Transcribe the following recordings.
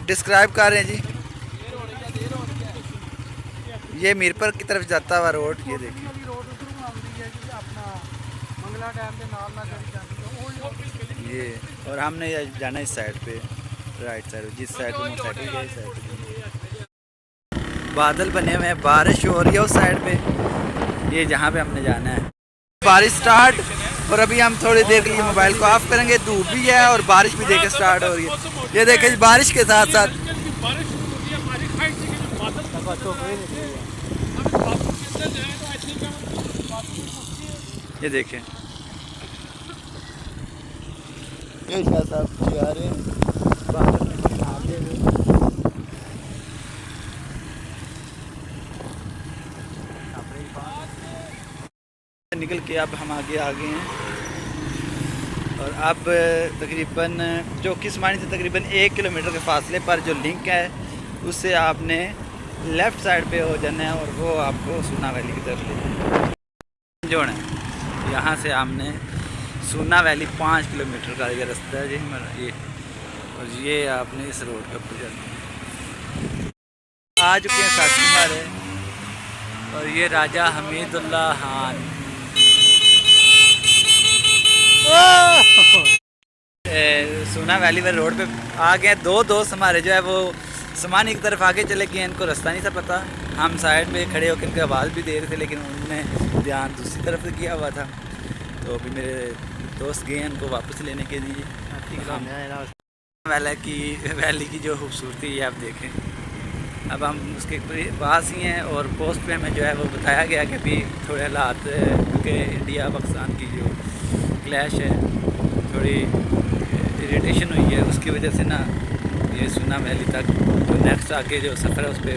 Describe कर रहे हैं जी। ये मीरपुर की तरफ जाता हुआ रोड, ये देखिए। ये और हमने जाना इस साइड पे, राइट साइड, जिस साइड पे मोटरसाइकिल है इस साइड पे। बादल बने हुए हैं, बारिश हो रही है उस साइड पे, ये जहाँ पे हमने जाना है। बारिश स्टार्ट, और अभी हम थोड़ी देर के लिए मोबाइल को ऑफ करेंगे। धूप भी है और बारिश भी देखे स्टार्ट हो रही है। ये देखे बारिश के साथ साथ ये देखें, ये शाह साहब जा रहे हैं बादल में नहाते हुए। निकल के अब हम आगे आ गए हैं, और अब तकरीबन जो किस्मानी से तकरीबन 1 किलोमीटर के फासले पर जो लिंक है उससे आपने लेफ़्ट साइड पे हो जाना है, और वो आपको सूना वैली की तरफ ले जोड़ना है। यहाँ से हमने सूना वैली 5 किलोमीटर का ये रास्ता है जी हमारा, ये, और ये आपने इस रोड के ऊपर जाना है। आ चुके हैं साथी हमारे, और ये राजा हमीदुल्ला खान सूना वैली में रोड पे आ गए। दो दोस्त हमारे जो है वो समानी की तरफ आगे चले गए, इनको रास्ता नहीं था पता। हम साइड में खड़े होकर इनकी आवाज़ भी दे रहे थे, लेकिन उन्होंने ध्यान दूसरी तरफ से किया हुआ था। तो अभी मेरे दोस्त गए इनको वापस लेने के लिए। वैली की जो खूबसूरती है आप देखें। अब हम उसके पास ही हैं, और पोस्ट पे हमें जो है वो बताया गया कि अभी थोड़े हालात के इंडिया पाकिस्तान की जो क्लैश है, थोड़ी इरिटेशन हुई है, उसकी वजह से ना ये सूना वैली तक जो नेक्स्ट आगे जो सफ़र है उस पर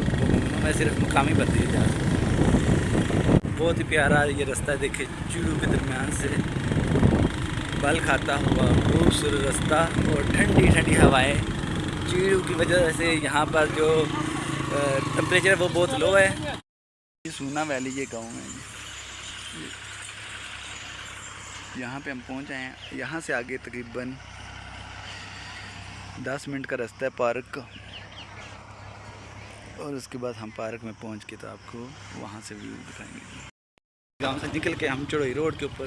मैं सिर्फ मुकामी बंदी जा सकती। बहुत ही प्यारा ये रास्ता देखे, चीड़ों के दरमियान से बल खाता हुआ खूबसूरत रास्ता, और ठंडी ठंडी हवाएं। चीड़ों की वजह से यहाँ पर जो टेम्परेचर वो बहुत लो है। ये सूना वैली ये गाँव है, यहाँ पे हम पहुँच आए हैं। यहाँ से आगे तकरीबन 10 मिनट का रास्ता है पार्क का, और उसके बाद हम पार्क में पहुँच के तो आपको वहाँ से व्यू दिखाएंगे। गांव से निकल के हम चढ़ोई रोड के ऊपर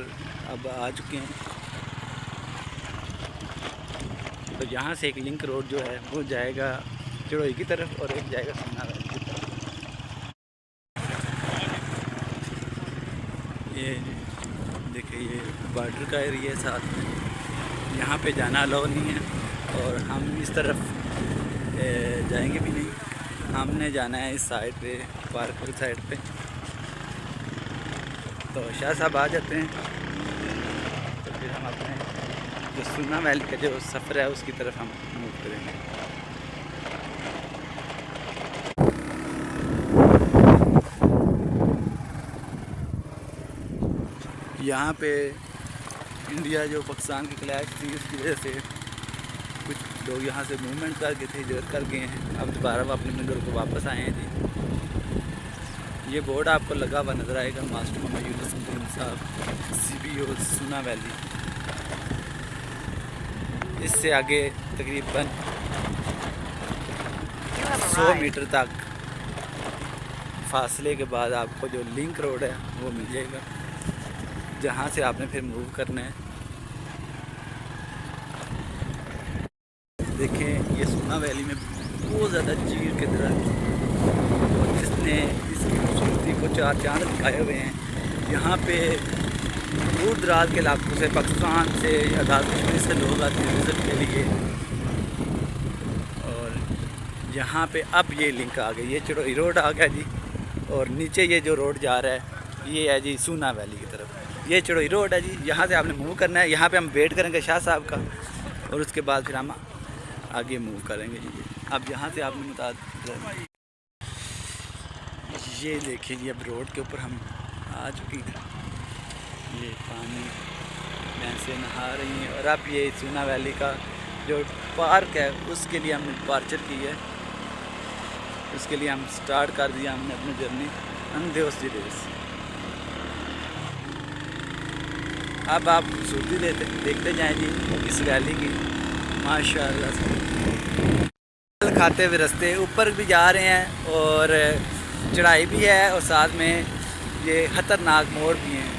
अब आ चुके हैं। तो यहाँ से एक लिंक रोड जो है वो जाएगा चढ़ोई की तरफ, और एक जाएगा सूना वैली की तरफ। ये देखिए ये बॉर्डर का एरिया है साथ में, यहाँ पे जाना अलाउ नहीं है, और हम इस तरफ जाएंगे भी नहीं। हमने जाना है इस साइड पे, पार्क वाली साइड पे। तो शाह साहब आ जाते हैं, तो फिर हम अपने जो सूना वैली का जो सफ़र है उसकी तरफ हम मूव करेंगे। यहाँ पे इंडिया जो पाकिस्तान की क्लैश थी उसकी वजह से कुछ लोग यहाँ से मूवमेंट करके थे, हिजरत कर गए हैं। अब दोबारा वो अपने मंदिर को वापस आए हैं जी। ये बोर्ड आपको लगा हुआ नज़र आएगा, मास्टर मोहम्मद यूनुसुद्दीन साहब, CBO सूना वैली। इससे आगे तकरीबन 100 मीटर तक फासले के बाद आपको जो लिंक रोड है वो मिल जाएगा, जहाँ से आपने फिर मूव करना है। देखें ये सूना वैली में बहुत ज़्यादा चीड़ के दरख्त, जिसने इसकी खूबसूरती को चार चांद दिखाए हुए हैं। यहाँ पे दूर दराज के इलाकों से, पाकिस्तान से, आज़ाद कश्मीर से लोग आते हैं विज़िट के लिए। और यहाँ पे अब ये लिंक आ गई, ये चढ़ोई रोड आ गया जी, और नीचे ये जो रोड जा रहा है ये है जी सूना वैली की तरफ। ये चढ़ोई रोड है जी, यहाँ से आपने मूव करना है। यहाँ पे हम वेट करेंगे शाह साहब का, और उसके बाद फिर हम आगे मूव करेंगे जी। अब यहाँ से आपने बता, ये देखिए जी अब रोड के ऊपर हम आ चुकी हैं। ये पानी भैंसें नहा रही हैं, और अब ये सूना वैली का जो पार्क है उसके लिए हमने डिपार्चर की है। उसके लिए हम स्टार्ट कर दिया हमने अपनी जर्नी अंधेस रेस। अब आप खूबसूरती देखते जाएं जी इस वैली की, माशाल्लाह से। खाते हुए रास्ते ऊपर भी जा रहे हैं और चढ़ाई भी है और साथ में ये ख़तरनाक मोड़ भी हैं।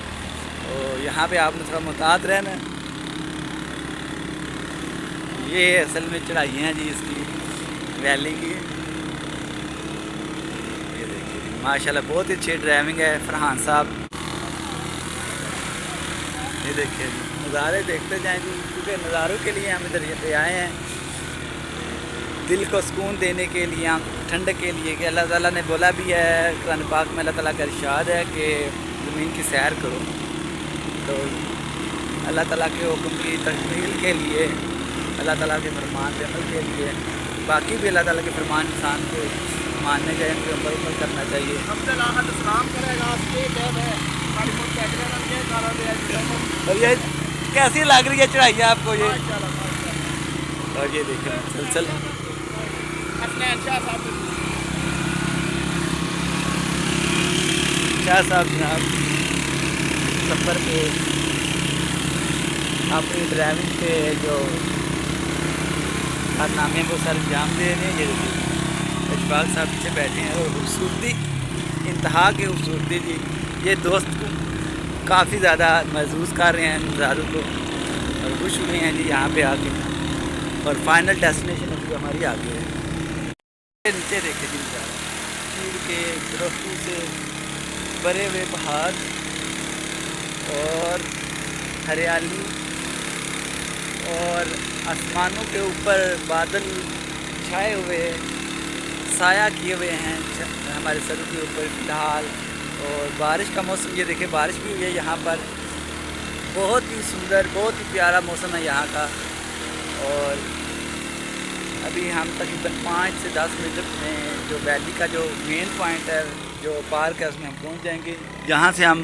और यहाँ पे आपने थोड़ा मुहतात रहना है। ये असल में चढ़ाई हैं जी इसकी वैली की। ये देखिए माशाल्लाह बहुत ही अच्छी ड्राइविंग है फरहान साहब। ये देखिए नज़ारे देखते जाएं जी, क्योंकि नज़ारों के लिए हम इधर पे आए हैं, दिल को सुकून देने के लिए, ठंडक के लिए। कि अल्लाह ताला ने बोला भी है कुरान पाक में, अल्लाह ताला का इरशाद है कि ज़मीन की सैर करो। तो अल्लाह ताला के हुक्म की तकमील के लिए, अल्लाह ताला के फरमान पे अमल के लिए, बाकी भी अल्लाह ताला के फरमान इंसान को मानने चाहिए, उन पर अमल करना चाहिए। और ये कैसी लग रही है चढ़ाई आपको ये? और ये देखें मुसलसल शाह साहब जनाब सफ़र पे अपनी ड्राइविंग पे जो कारनामे को सर अंजाम दे रहे हैं। ये देखिए इशफाक साहब पीछे बैठे हैं और खूबसूरती इंतहा की खूबसूरती जी। ये दोस्त को काफ़ी ज़्यादा महसूस कर रहे हैं नज़ारों को और खुश हुए हैं जी यहाँ पे आके। और फाइनल डेस्टिनेशन अभी हमारी आगे है। नीचे देखे जी नज़ारा, चीड़ के दरख्तों से भरे हुए पहाड़ और हरियाली और आसमानों के ऊपर बादल छाए हुए, साया किए हुए हैं हमारे सरों के ऊपर फ़िलहाल। और बारिश का मौसम, ये देखिए बारिश भी हुई है यहाँ पर। बहुत ही सुंदर, बहुत ही प्यारा मौसम है यहाँ का। और अभी हम तकरीबन 5 से 10 मिनट में जो वैली का जो मेन पॉइंट है, जो पार्क है, उसमें हम पहुँच जाएंगे। जहाँ से हम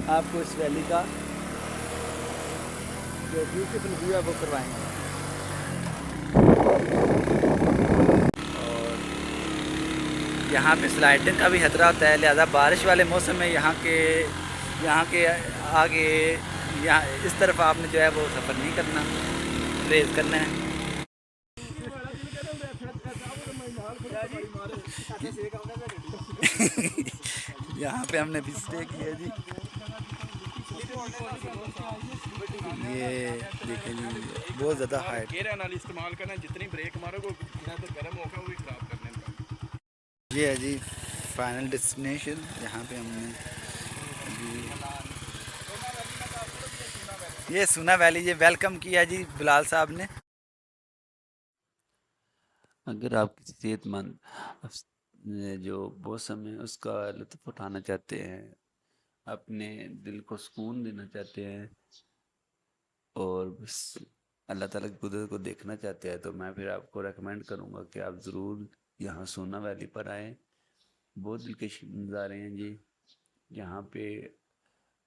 आपको इस वैली का जो ब्यूटीफुल व्यू है वो करवाएंगे। और यहाँ पे स्लाइडिंग का भी खतरा होता है, लिहाजा बारिश वाले मौसम में यहाँ के आगे यहाँ इस तरफ आपने जो है वो सफ़र नहीं करना, रेस करना है। यहाँ पे हमने भी स्टे किया जी। ये देखिए जी बहुत ज़्यादा हाइट इस्तेमाल करना, जितनी ब्रेक मारोगे तो गर्म होगा वो भी खराब करने का। ये है जी फाइनल डेस्टिनेशन। यहाँ पे हमने ये सुना वैली ये वेलकम किया जी बिलाल साहब ने। अगर आप किसी सेहतमंद जो मौसम है उसका लुत्फ़ उठाना चाहते हैं, अपने दिल को सुकून देना चाहते हैं और बस अल्लाह ताला की कुदरत को देखना चाहते हैं, तो मैं फिर आपको रेकमेंड करूँगा कि आप ज़रूर यहाँ सोना वैली पर आएँ। बहुत दिलकश नज़ारे हैं जी यहाँ पे।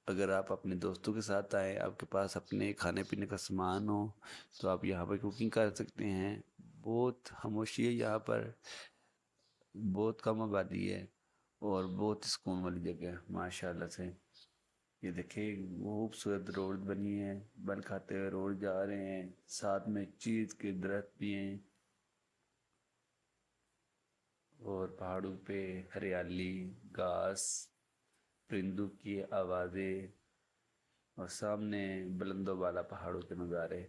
अगर आप अपने दोस्तों के साथ आए, आपके पास अपने खाने पीने का सामान हो, तो आप यहाँ पर कुकिंग कर सकते हैं। बहुत खामोशी है यहाँ पर, बहुत कम आबादी है और बहुत सुकून वाली जगह है माशाल्लाह से। ये देखिए खूबसूरत रोड बनी है, बल खाते हुए रोड जा रहे हैं, साथ में चीज़ के दरख्त भी हैं और पहाड़ों पे हरियाली, घास, परिंदों की आवाज़ें और सामने बुलंदों वाला पहाड़ों के नज़ारे।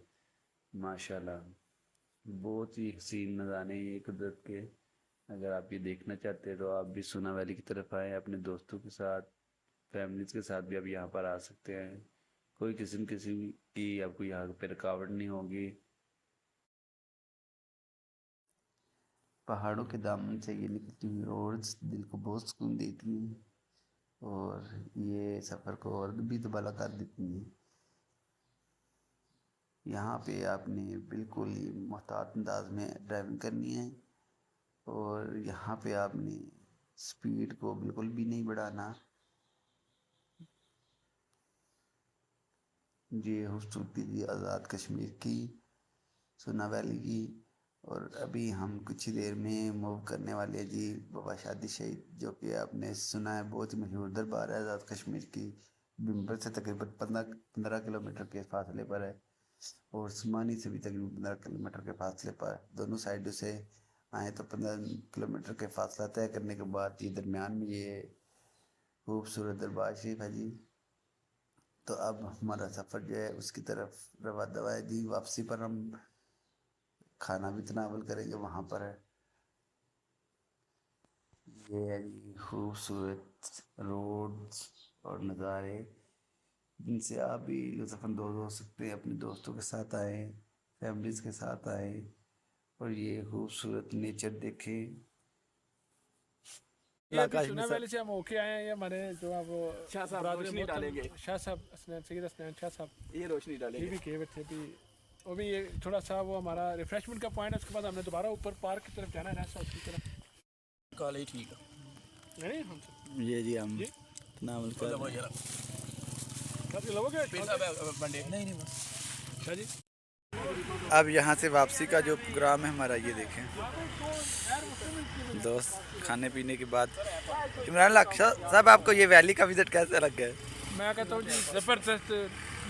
माशाल्लाह बहुत ही हसीन नज़ारे हैं ये कुदरत के। अगर आप ये देखना चाहते हैं तो आप भी सोना वैली की तरफ आएँ, अपने दोस्तों के साथ, फैमिलीज़ के साथ भी आप यहाँ पर आ सकते हैं। कोई किस्म की आपको यहाँ पे रुकावट नहीं होगी। पहाड़ों के दामन से ये निकलती हुई रोड्स दिल को बहुत सुकून देती हैं और ये सफ़र को और भी दुबाला कर देती हैं। यहाँ पे आपने बिल्कुल ही मोहतात अंदाज में ड्राइविंग करनी है और यहाँ पे आपने स्पीड को बिल्कुल भी नहीं बढ़ाना। ये खूबसूरती थी आज़ाद कश्मीर की, सोना वैली की। और अभी हम कुछ ही देर में मूव करने वाले हैं जी बाबा शादी शहीद, जो कि आपने सुना है बहुत ही मशहूर दरबार है आज़ाद कश्मीर की। बिम्बर से तकरीबन 15 किलोमीटर के फासले पर है और उस्मानी से भी तकरीबन 15 किलोमीटर के फासले पर। दोनों साइडों से आए तो 15 किलोमीटर के फासला तय करने के बाद ये दरमियान में ये खूबसूरत दरबार शरीफ है जी। तो अब हमारा सफ़र जो है उसकी तरफ रवा दवा है जी। वापसी पर हम खाना भी तनावल करेंगे वहाँ पर है। ये है जी खूबसूरत रोड्स और नज़ारे जिनसे आप भी लुत्फ़अंदोज़ हो सकते हैं। अपने दोस्तों के साथ आए, फैमिलीज़ के साथ आए और ये खूबसूरत नेचर देखें। ये अभी चुनाव वैली से हम होके आए हैं। ये हमारे जो आप शाह साहब रोशनी डालेंगे। शाह साहब सैयद हसनैन शाह साहब ये रोशनी ये डालेंगे। भी कहे बैठे भी वो भी ये थोड़ा सा वो हमारा रिफ्रेशमेंट का पॉइंट है। उसके बाद हमने दोबारा ऊपर पार्क की तरफ जाना है रास्ता उसकी तरफ। काले ही ठीक है। नहीं हम सब ये जी हम जी? तनावल कर रहे हैं। सब ये लोगों के बंडे नहीं अच्छा जी। अब यहाँ से वापसी का जो प्रोग्राम है हमारा ये देखें दोस्त। खाने पीने के बाद इमरान लाख साहब आपको ये वैली का विज़िट कैसा लगा है? मैं कहता हूँ जी ज़बरदस्त।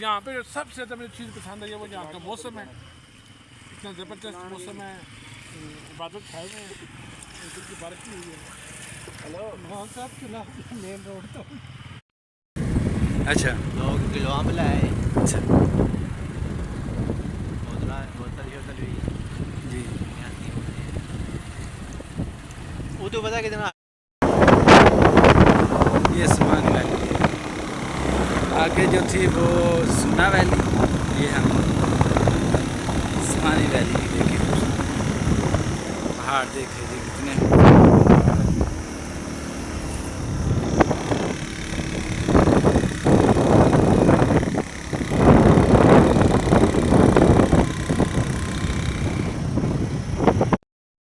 यहाँ पे सबसे ज़्यादा मुझे चीज़ पसंद है वो यहाँ का मौसम है। इतना ज़बरदस्त मौसम है। इबादत खाए हुए हैं की बारिश भी हुई है। हेलो हाँ साहब चला मेन रोड तो अच्छा लोग गिलवा में लाए अच्छा जी। वो तो पता कितना ये सुमान वैली है। आगे जो थी वो सुना वैली। ये हम सुमानी वैली देखे। पहाड़ देखे जी कितने।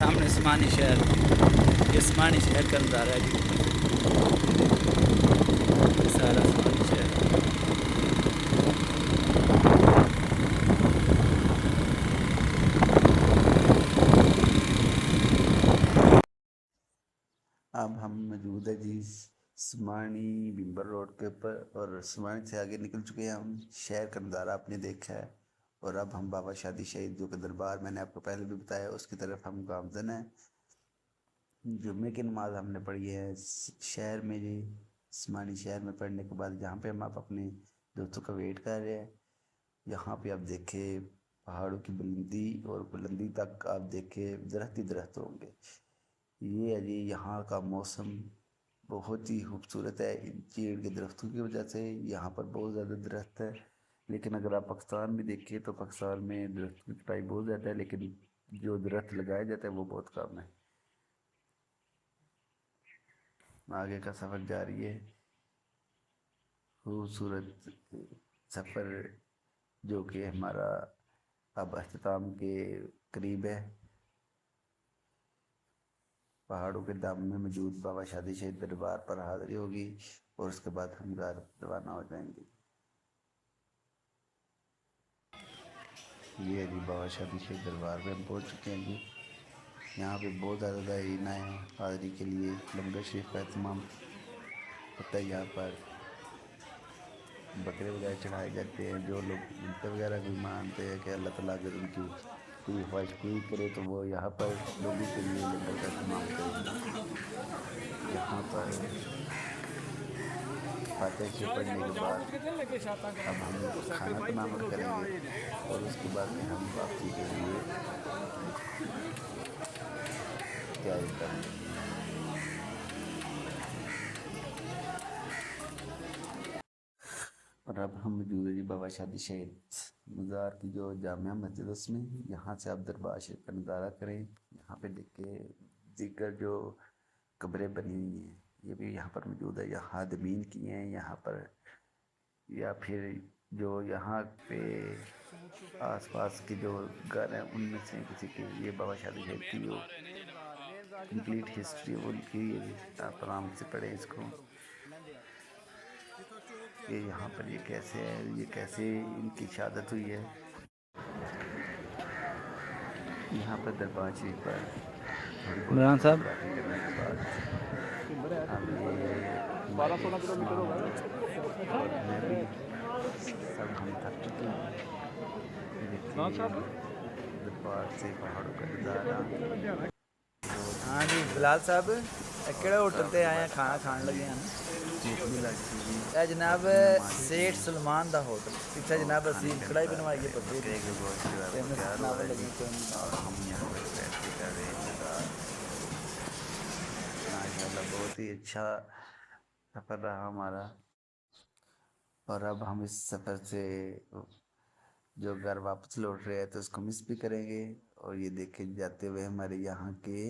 सामने उस्मानी शहर, ये उस्मानी शहर का नज़ारा है जी। सारा उस्मानी शहर। अब हम मौजूद है जी स्मानी बिम्बर रोड के ऊपर और स्मानी से आगे निकल चुके हैं हम। शहर का नज़ारा आपने देखा है और अब हम बाबा शादी शहीद जो कि दरबार मैंने आपको पहले भी बताया उसकी तरफ हम गामजन हैं। जुम्मे की नमाज़ हमने पढ़ी है शहर में जी। स्मानी शहर में पढ़ने के बाद यहाँ पे हम आप अपने दोस्तों का वेट कर रहे हैं। यहाँ पे आप देखें पहाड़ों की बुलंदी और बुलंदी तक आप देखें दरख्त ही दरख्त होंगे। ये है जी यहाँ का मौसम बहुत ही खूबसूरत है इन चीड़ के दरख्तों की वजह से। यहाँ पर बहुत ज़्यादा दरख्त है लेकिन अगर आप पाकिस्तान में देखें तो पाकिस्तान में दरख्त की कटाई बहुत ज़्यादा है लेकिन जो दरख्त लगाया जाता है वो बहुत कम है। आगे का सफ़र जारी है। खूबसूरत सफ़र जो कि हमारा अब अख्ताम के करीब है। पहाड़ों के दम में मौजूद बाबा शादी शहीद दरबार पर हाज़िरी होगी और उसके बाद हम घर रवाना हो जाएंगे। ये जी बाबा शादी शहीद दरबार में हम पहुँच चुके हैं जी। यहाँ पे बहुत ज़्यादा ज़ायरीन आए हैं हाज़िरी के लिए। लंगर शरीफ का एहतमाम होता है। यहाँ पर बकरे वगैरह चढ़ाए जाते हैं। जो लोग उनते वगैरह भी मानते हैं कि अल्लाह ताला अगर उनकी कोई ख्वाहिश पूरी करे तो वो यहाँ पर लोगों के लिए लंगर का एहतमाम करेंगे। यहाँ पर फातिहा शरीफ पढ़ने के बाद अब हम खाना तनावल करेंगे और उसके बाद में हम वापसी के लिए तैयारी करेंगे। और अब हम मौजूद है जी बाबा शादी शहीद मज़ार की जो जामिया मस्जिद उसमें। यहाँ से आप दरबार शरीफ का नज़ारा करें। यहाँ पे देखे दीगर जो कब्रें बनी हुई हैं ये भी यहाँ पर मौजूद है। यहाँ दमीन की हैं यहाँ पर या फिर जो यहाँ पे आसपास के जो घर हैं उनमें से किसी के ये बाबा शादी शहीद की जो कंप्लीट हिस्ट्री वो लिखी हुई है। आप आराम से पढ़ें इसको कि यहाँ पर ये कैसे है, ये कैसे इनकी शहादत हुई है। यहाँ पर दरबार शरीफ पर इमरान साहब सब हम थक चुके हैं। दरबार से पहाड़ों का नज़ारा हाँ जी बिलाल साहब केड़े होटल ते आए हैं खाना खान लगे हैं ये जनाब सेठ सलमान दा होटल इत्थे जनाब असी कढ़ाई बनवाई है बकरे दी ते मैं सनावन लगी कोई और हम यहाँ पर बैठ के कर रहे हैं इंतज़ार। माशाल्लाह बहुत ही अच्छा सफ़र रहा हमारा। और अब हम इस सफ़र से जो घर वापस लौट रहे हैं तो उसको मिस भी करेंगे। और ये देखे जाते हुए हमारे यहाँ के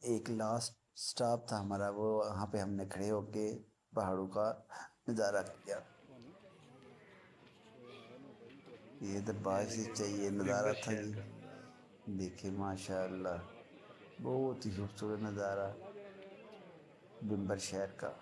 एक लास्ट स्टॉप था हमारा, वो वहाँ पे हमने खड़े होके पहाड़ों का नज़ारा किया। ये तो बात ही चाहिए नज़ारा था ये। देखिए माशाल्लाह बहुत ही खूबसूरत नज़ारा बिम्बर शहर का।